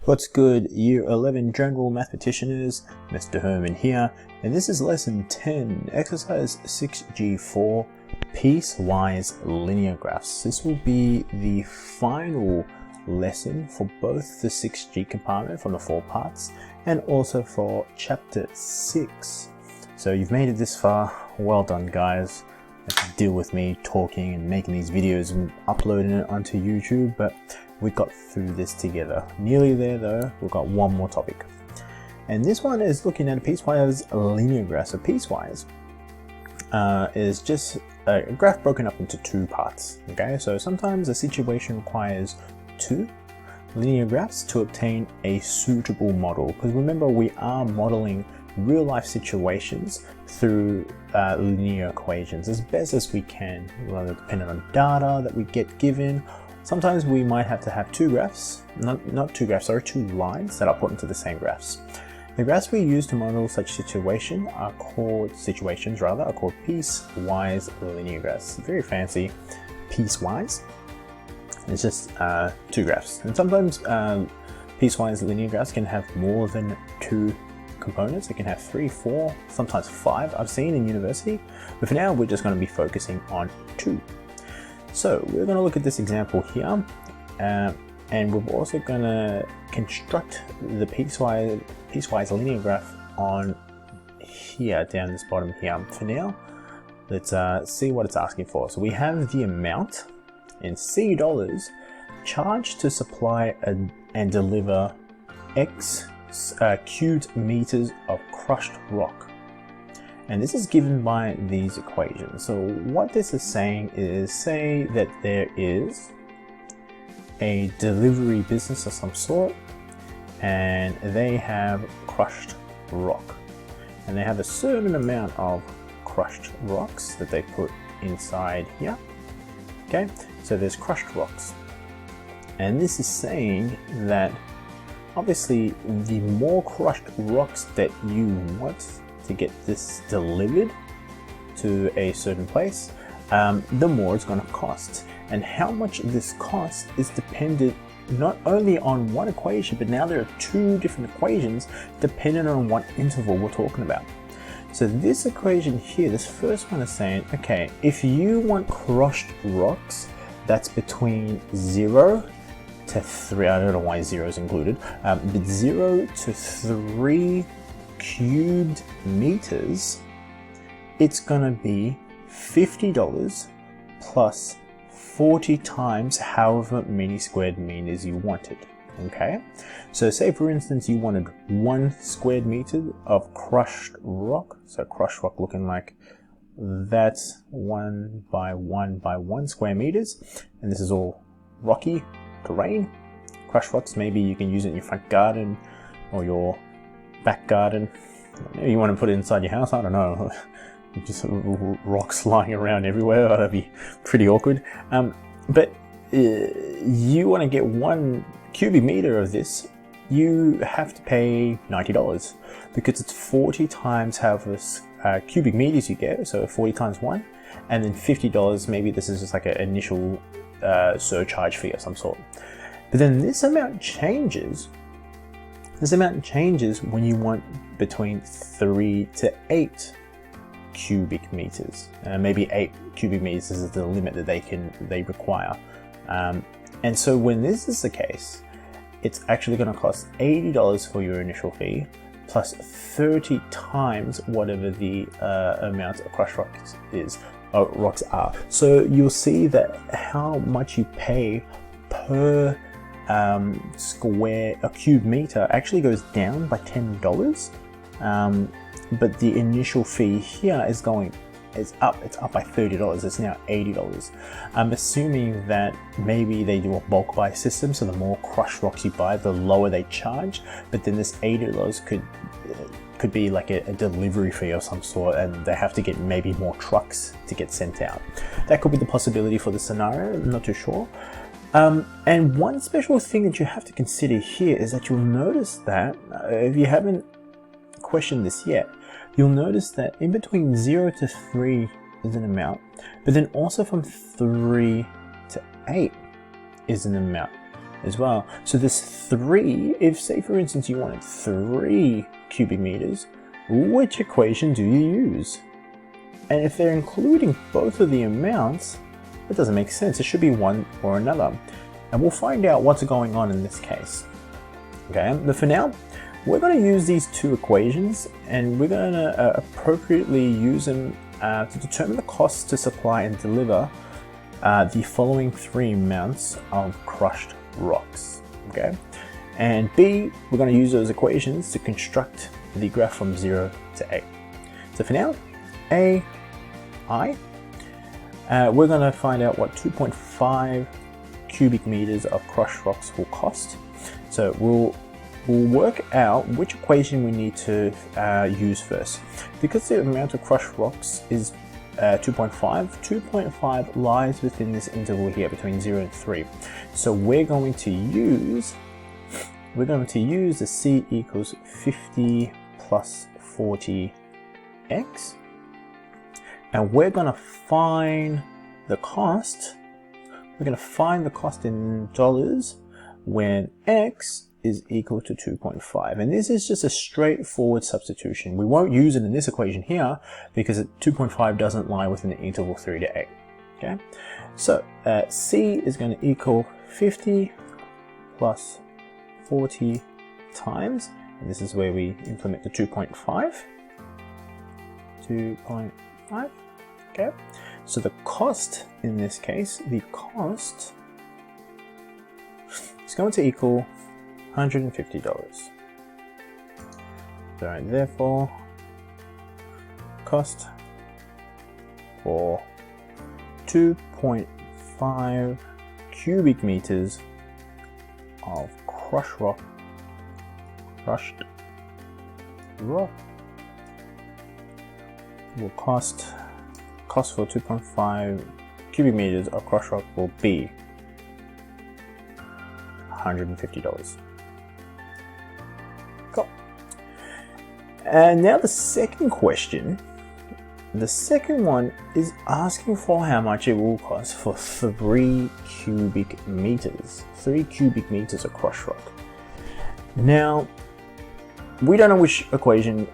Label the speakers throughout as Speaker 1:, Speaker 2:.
Speaker 1: What's good, Year 11 General Mathematicians? Mr. Herman here, and this is Lesson 10, Exercise 6G4, Piecewise Linear Graphs. This will be the final lesson for both the 6G compartment from the 4 parts, and also for Chapter 6. So you've made it this far, well done guys. You have to deal with me talking and making these videos and uploading it onto YouTube, but we got through this together. Nearly there though, we've got one more topic. And this one is looking at a piecewise linear graph. So piecewise is just a graph broken up into 2 parts. Okay, so sometimes a situation requires 2 linear graphs to obtain a suitable model. Because remember, we are modeling real life situations through linear equations as best as we can, whether depending on data that we get given. Sometimes we might have to have 2 graphs, not 2 graphs, sorry, 2 lines that are put into the same graphs. The graphs we use to model such situations are called piecewise linear graphs. Very fancy, piecewise. It's just 2 graphs. And sometimes piecewise linear graphs can have more than 2 components. It can have 3, 4, sometimes 5 I've seen in university. But for now, we're just going to be focusing on 2. So we're going to look at this example here, and we're also going to construct the piecewise linear graph on here, down this bottom here. For now, let's see what it's asking for. So we have the amount in C dollars charged to supply and deliver X cubed meters of crushed rock. And this is given by these equations. So what this is saying is, say that there is a delivery business of some sort, and they have crushed rock. And they have a certain amount of crushed rocks that they put inside here. Okay, so there's crushed rocks. And this is saying that obviously the more crushed rocks that you want to get this delivered to a certain place, the more it's going to cost. And how much this costs is dependent not only on one equation, but now there are 2 different equations depending on what interval we're talking about. So this equation here, this first one is saying, okay, if you want crushed rocks that's between 0 to 3, I don't know why 0 is included, but 0 to 3 cubed meters, it's gonna be $50 plus 40 times however many squared meters you wanted. Okay, so say for instance you wanted 1 squared meter of crushed rock. So crushed rock looking like that's 1 by 1 by 1 square meters, and this is all rocky terrain. Crushed rocks, maybe you can use it in your front garden or your back garden. Maybe you want to put it inside your house, I don't know. Just rocks lying around everywhere, that'd be pretty awkward. But you want to get 1 cubic meter of this, you have to pay $90 because it's 40 times however cubic meters you get, so 40 times 1, and then $50, maybe this is just like an initial surcharge fee of some sort. But then this amount changes. This amount changes when you want between 3 to 8 cubic meters. Maybe 8 cubic meters is the limit that they require. And so when this is the case, it's actually going to cost $80 for your initial fee, plus 30 times whatever the amount of crushed rocks are. So you'll see that how much you pay per cube meter actually goes down by $10, but the initial fee here is up. It's up by $30. It's now $80. I'm assuming that maybe they do a bulk buy system, so the more crushed rocks you buy, the lower they charge. But then this $80 could be like a delivery fee of some sort, and they have to get maybe more trucks to get sent out. That could be the possibility for the scenario. I'm not too sure. And one special thing that you have to consider here is that you'll notice that if you haven't questioned this yet, you'll notice that in between 0 to 3 is an amount, but then also from 3 to 8 is an amount. as well. So there's 3, if say for instance you wanted 3 cubic meters, which equation do you use? And if they're including both of the amounts, it doesn't make sense. It should be one or another. And we'll find out what's going on in this case. Okay, but for now, we're going to use these 2 equations and we're going to appropriately use them to determine the costs to supply and deliver the following 3 amounts of crushed rocks. Okay, and B, we're going to use those equations to construct the graph from 0 to A. So for now, A, I, we're going to find out what 2.5 cubic meters of crushed rocks will cost. So we'll work out which equation we need to use first. Because the amount of crushed rocks is 2.5 lies within this interval here between 0 and 3. So we're going to use the C equals 50 plus 40x, and we're going to find the cost. We're going to find the cost in dollars when x is equal to 2.5, and this is just a straightforward substitution. We won't use it in this equation here because 2.5 doesn't lie within the interval 3 to 8. Okay, so C is going to equal 50 plus 40 times, and this is where we implement the 2.5. Okay, so the cost in this case, the cost is going to equal $150. So therefore, cost for 2.5 cubic meters of crushed rock will cost for 2.5 cubic meters of crushed rock will be $150. Cool. And now the second question. The second one is asking for how much it will cost for 3 cubic meters. 3 cubic meters of crushed rock. Now, we don't know which equation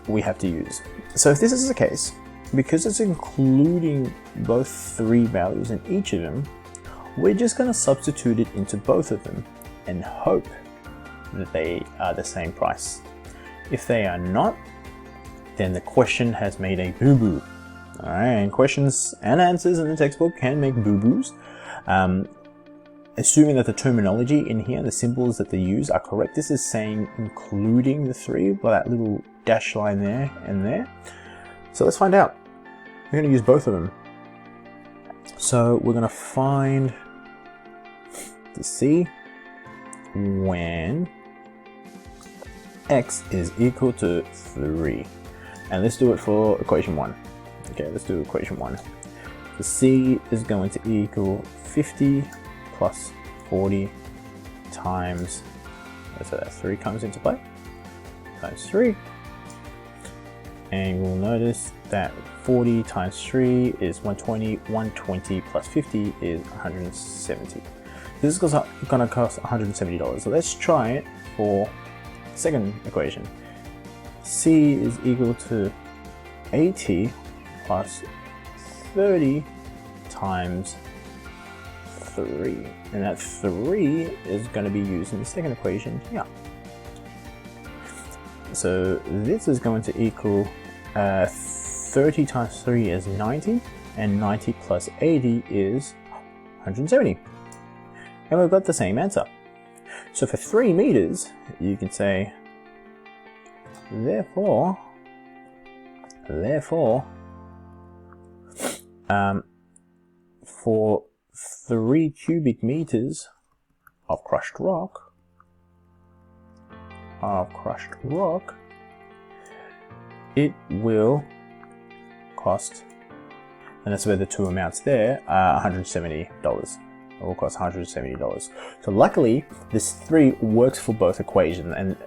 Speaker 1: we have to use. So if this is the case, because it's including both 3 values in each of them, we're just going to substitute it into both of them and hope that they are the same price. If they are not, then the question has made a boo-boo. Alright, and questions and answers in the textbook can make boo-boos. Assuming that the terminology in here, the symbols that they use are correct, this is saying including the 3 by that little dash line there and there. So let's find out. We're going to use both of them. So we're going to find the C when x is equal to 3. And let's do it for equation 1. Okay, let's do equation 1. The C is going to equal 50 plus 40 times, so that 3 comes into play, times 3. And we'll notice that 40 times 3 is 120, 120 plus 50 is 170. This is going to cost $170. So let's try it for the second equation. C is equal to 80 plus 30 times 3. And that 3 is going to be used in the second equation here. So this is going to equal 30 times 3 is 90, and 90 plus 80 is 170. And we've got the same answer. So for 3 meters, you can say, therefore, for 3 cubic meters of crushed rock, it will cost, and that's where the 2 amounts there are $170. It will cost $170. So luckily, this 3 works for both equations, and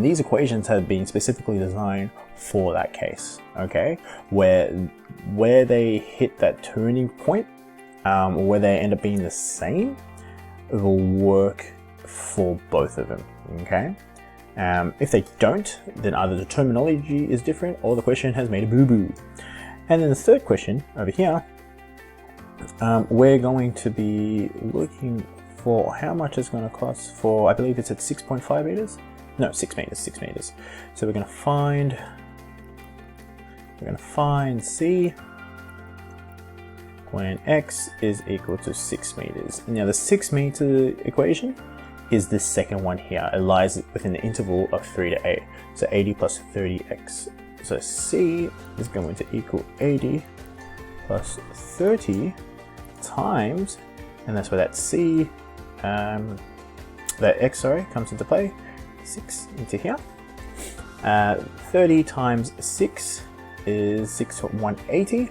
Speaker 1: these equations have been specifically designed for that case. Okay, where they hit that turning point, where they end up being the same, will work for both of them, okay? If they don't, then either the terminology is different or the question has made a boo-boo. And then the third question over here, we're going to be looking for how much it's going to cost for, I believe it's at 6.5 meters? No, 6 meters. So we're going to find C when x is equal to 6 meters. Now the 6 meter equation is this second one here. It lies within the interval of 3 to 8. So 80 plus 30x. So C is going to equal 80 plus 30 times, and that's where that C, that x, sorry, comes into play. 6 into here. 30 times 6 is 180,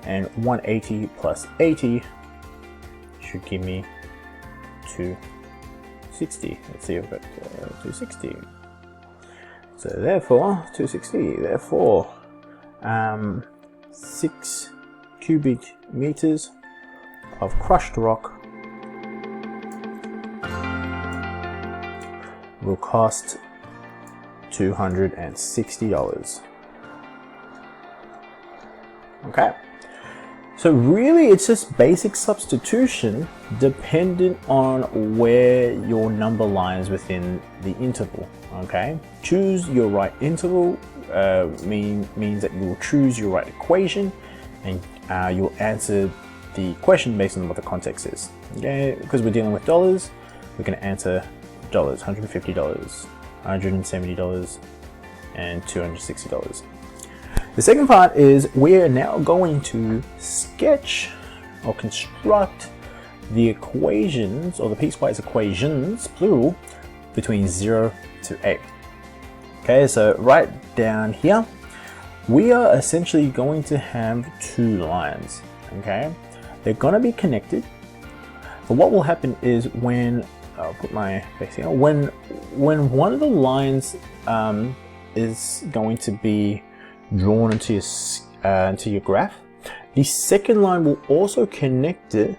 Speaker 1: and 180 plus 80 should give me 260. Let's see if I've got 260. So therefore, 260, therefore 6 cubic meters of crushed rock will cost $260. Okay, so really it's just basic substitution dependent on where your number lies within the interval. Okay, choose your right interval means that you will choose your right equation, and you'll answer the question based on what the context is. Okay, because we're dealing with dollars, we're going to answer dollars, $150, $170, and $260. The second part is we're now going to sketch or construct the equations, or the piecewise equations, plural, between 0 to 8. Okay, so right down here, we are essentially going to have two lines. Okay, they're going to be connected, but what will happen is when I'll put my face here, when one of the lines is going to be drawn into your graph, the second line will also connect it,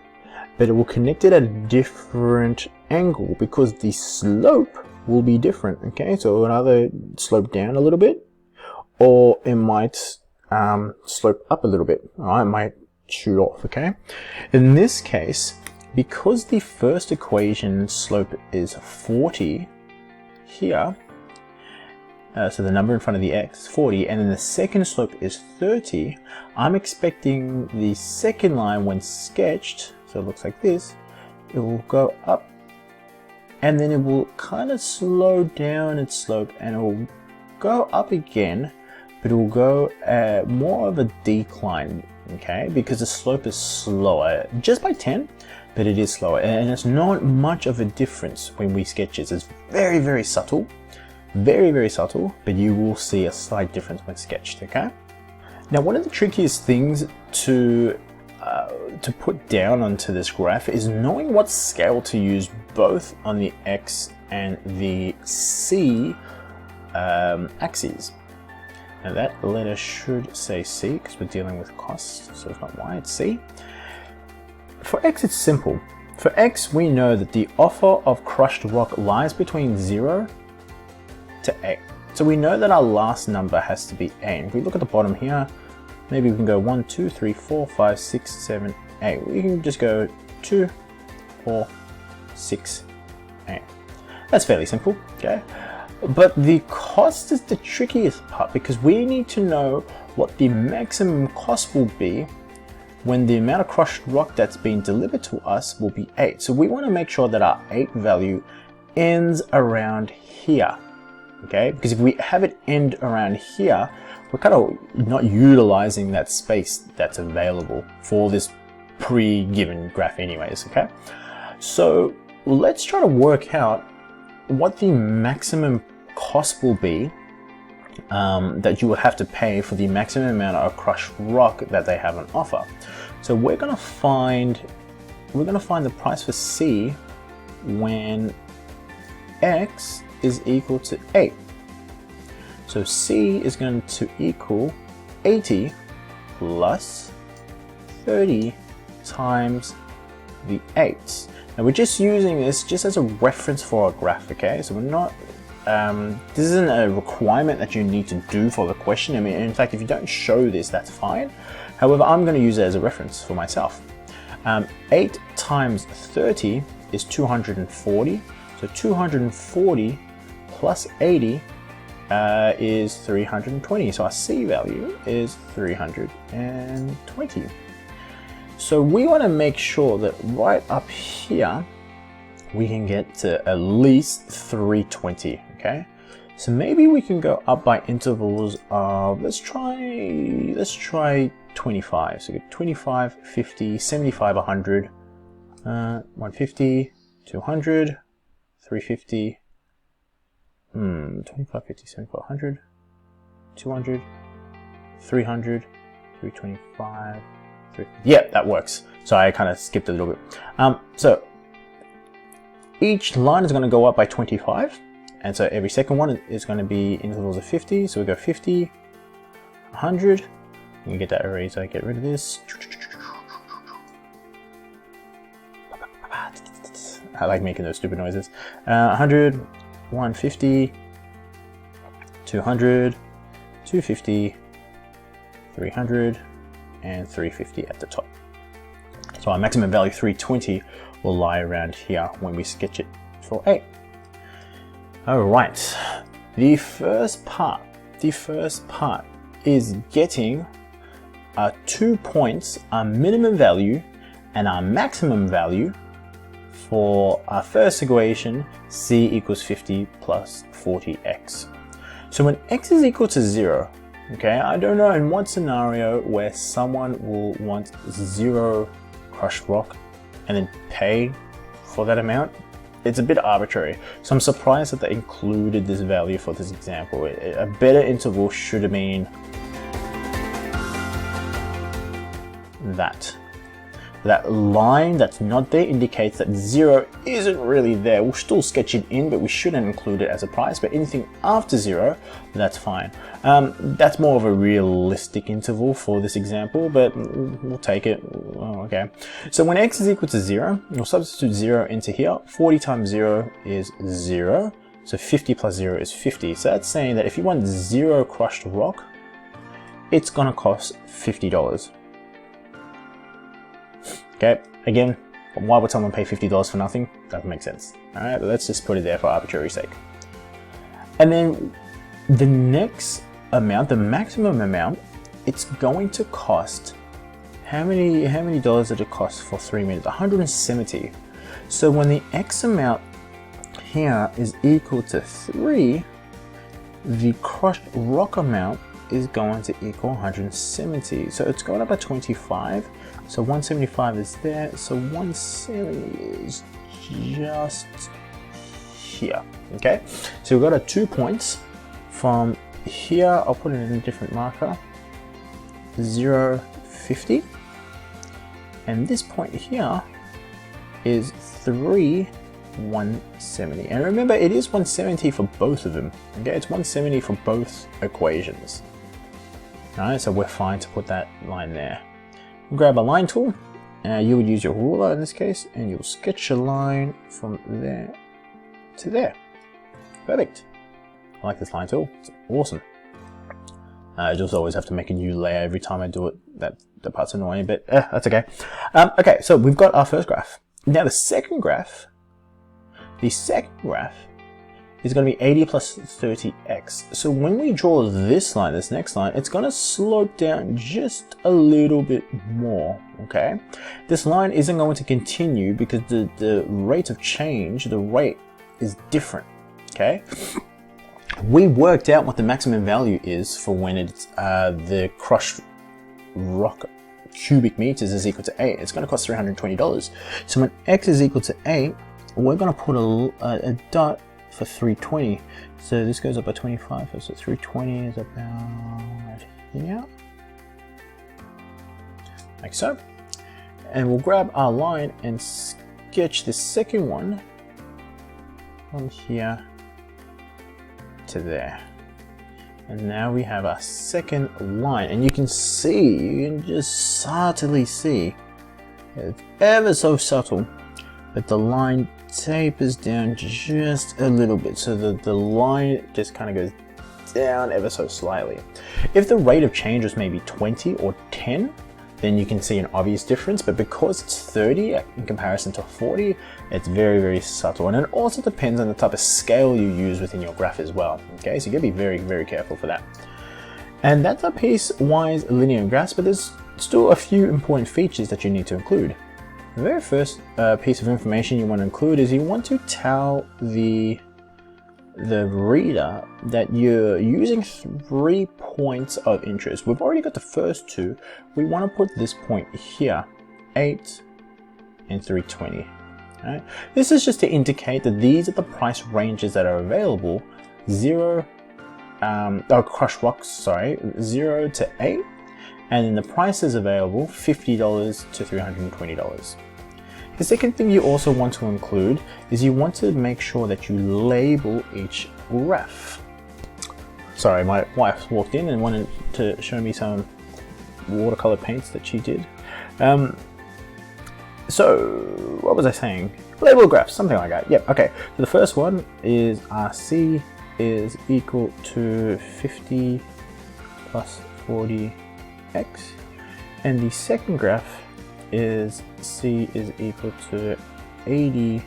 Speaker 1: but it will connect it at a different angle because the slope will be different. Okay, so it'll either slope down a little bit, or it might slope up a little bit. It might shoot off. Okay, in this case, because the first equation slope is 40 here, so the number in front of the x is 40, and then the second slope is 30, I'm expecting the second line, when sketched, so it looks like this, it will go up, and then it will kind of slow down its slope, and it will go up again, but it will go more of a decline, okay, because the slope is slower, just by 10, but it is slower, and it's not much of a difference when we sketch it. It's very, very subtle. Very, very subtle, but you will see a slight difference when sketched, okay? Now, one of the trickiest things to put down onto this graph is knowing what scale to use both on the X and the C axes. Now that letter should say C because we're dealing with cost, so it's not Y, it's C. For X, it's simple. For X, we know that the offer of crushed rock lies between 0 to 8. So we know that our last number has to be 8. If we look at the bottom here, maybe we can go 1, 2, 3, 4, 5, 6, 7, 8. We can just go 2, 4, 6, 8. That's fairly simple, okay? But the cost is the trickiest part because we need to know what the maximum cost will be when the amount of crushed rock that's being delivered to us will be 8. So we want to make sure that our 8 value ends around here. Okay, because if we have it end around here, we're kind of not utilizing that space that's available for this pre-given graph anyways, okay? So let's try to work out what the maximum cost will be that you will have to pay for the maximum amount of crushed rock that they have on offer. So we're gonna find the price for C when X is equal to 8. So C is going to equal 80 plus 30 times the 8. Now we're just using this just as a reference for our graph, okay? So we're not, this isn't a requirement that you need to do for the question. I mean, in fact, if you don't show this, that's fine. However, I'm going to use it as a reference for myself. 8 times 30 is 240. So 240 plus 80 is 320. So our C value is 320. So we want to make sure that right up here, we can get to at least 320, okay? So maybe we can go up by intervals of, let's try 25. So we get 25, 50, 75, 100, 150, 200, 350, 25, 50, 75, 100, 200, 300, 325, 350. Yeah, that works. So I kind of skipped a little bit. So each line is going to go up by 25. And so every second one is going to be intervals of 50. So we go 50, 100. You can get that eraser, get rid of this. I like making those stupid noises. 100, 150, 200, 250, 300, and 350 at the top. So our maximum value 320 will lie around here when we sketch it for A. Alright, the first part is getting our 2 points, our minimum value and our maximum value for our first equation, C equals 50 plus 40x. So when x is equal to 0, okay, I don't know in what scenario where someone will want 0 crushed rock and then pay for that amount. It's a bit arbitrary, so I'm surprised that they included this value for this example. A better interval should have been that. That line that's not there indicates that 0 isn't really there. We'll still sketch it in, but we shouldn't include it as a price. But anything after 0, that's fine. That's more of a realistic interval for this example, but we'll take it. Oh, okay. So when x is equal to 0, we'll substitute 0 into here. 40 times 0 is 0. So 50 plus 0 is 50. So that's saying that if you want 0 crushed rock, it's going to cost $50. Okay, again, why would someone pay $50 for nothing? Doesn't make sense. All right, but let's just put it there for arbitrary sake. And then the next amount, the maximum amount, it's going to cost, how many dollars did it cost for 3 minutes? 170. So when the X amount here is equal to 3, the crushed rock amount is going to equal 170. So it's going up by 25. So 175 is there. So 170 is just here. Okay. So we've got our 2 points from here. I'll put it in a different marker. 0, 50. And this point here is 3, 170. And remember, it is 170 for both of them. Okay. It's 170 for both equations. Alright, so we're fine to put that line there. Grab a line tool, you would use your ruler in this case, and you'll sketch a line from there to there. Perfect. I like this line tool, it's awesome. I just always have to make a new layer every time I do it. That part's annoying, but that's okay. Okay, so we've got our first graph. Now the second graph is going to be 80 plus 30x. So when we draw this line, this next line, it's going to slope down just a little bit more, okay? This line isn't going to continue because the rate of change, the rate is different, okay? We worked out what the maximum value is for when it's the crushed rock cubic meters is equal to 8. It's going to cost $320. So when x is equal to 8, we're going to put a dot for 320. So this goes up by 25. So 320 is about here, like so. And we'll grab our line and sketch the second one from here to there. And now we have our second line, and you can see, you can just subtly see, it's ever so subtle, but the line tapers down just a little bit, so the line just kind of goes down ever so slightly. If the rate of change was maybe 20 or 10, then you can see an obvious difference, but because it's 30 in comparison to 40, it's very, very subtle. And it also depends on the type of scale you use within your graph as well. Okay, so you gotta be very, very careful for that. And that's our piecewise linear graphs, but there's still a few important features that you need to include. The very first piece of information you want to include is you want to tell the reader that you're using 3 points of interest. We've already got the first two. We want to put this point here, 8 and 320. Right? This is just to indicate that these are the price ranges that are available. Crushed rocks, sorry, 0 to 8, and then the prices available $50 to $320. The second thing you also want to include is you want to make sure that you label each graph. Sorry, my wife walked in and wanted to show me some watercolor paints that she did. So what was I saying? Label graphs, something like that. Yep, okay. So the first one is RC is equal to 50 plus 40x, and the second graph is C is equal to 80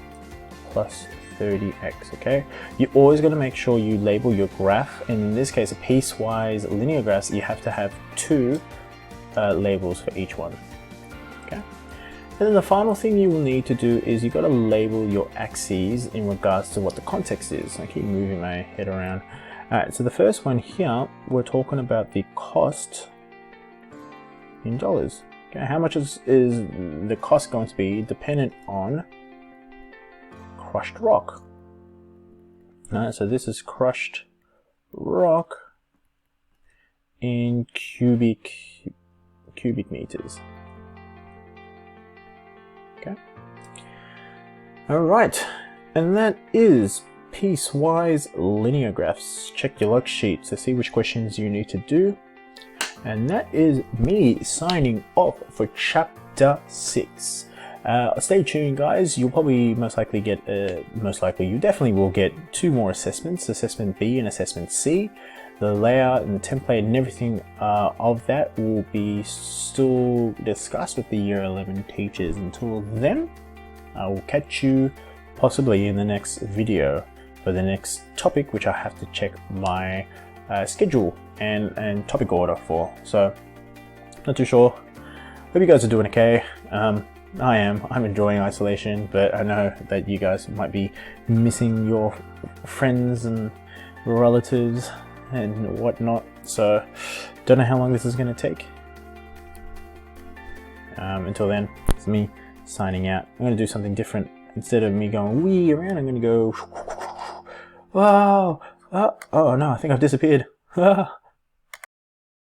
Speaker 1: plus 30x. Okay, you always got to make sure you label your graph, and in this case a piecewise linear graphs, you have to have 2 labels for each one. Okay, and then the final thing you will need to do is you got to label your axes in regards to what the context is. I keep moving my head around. Alright, so the first one here, we're talking about the cost in dollars. Okay, how much is the cost going to be dependent on crushed rock? Alright, so this is crushed rock in cubic meters. Okay. Alright, and that is piecewise linear graphs. Check your log sheet to see which questions you need to do. And that is me signing off for chapter 6. Stay tuned, guys. You'll probably most likely get, you definitely will get 2 more assessments, assessment B and assessment C. The layout and the template and everything of that will be still discussed with the year 11 teachers. Until then, I will catch you possibly in the next video for the next topic, which I have to check my schedule and topic order for. So not too sure. Hope you guys are doing okay. I'm enjoying isolation, but I know that you guys might be missing your friends and relatives and whatnot, so don't know how long this is going to take. Until then, it's me signing out. I'm going to do something different. Instead of me going wee around, I'm going to go wow. Oh no, I think I've disappeared.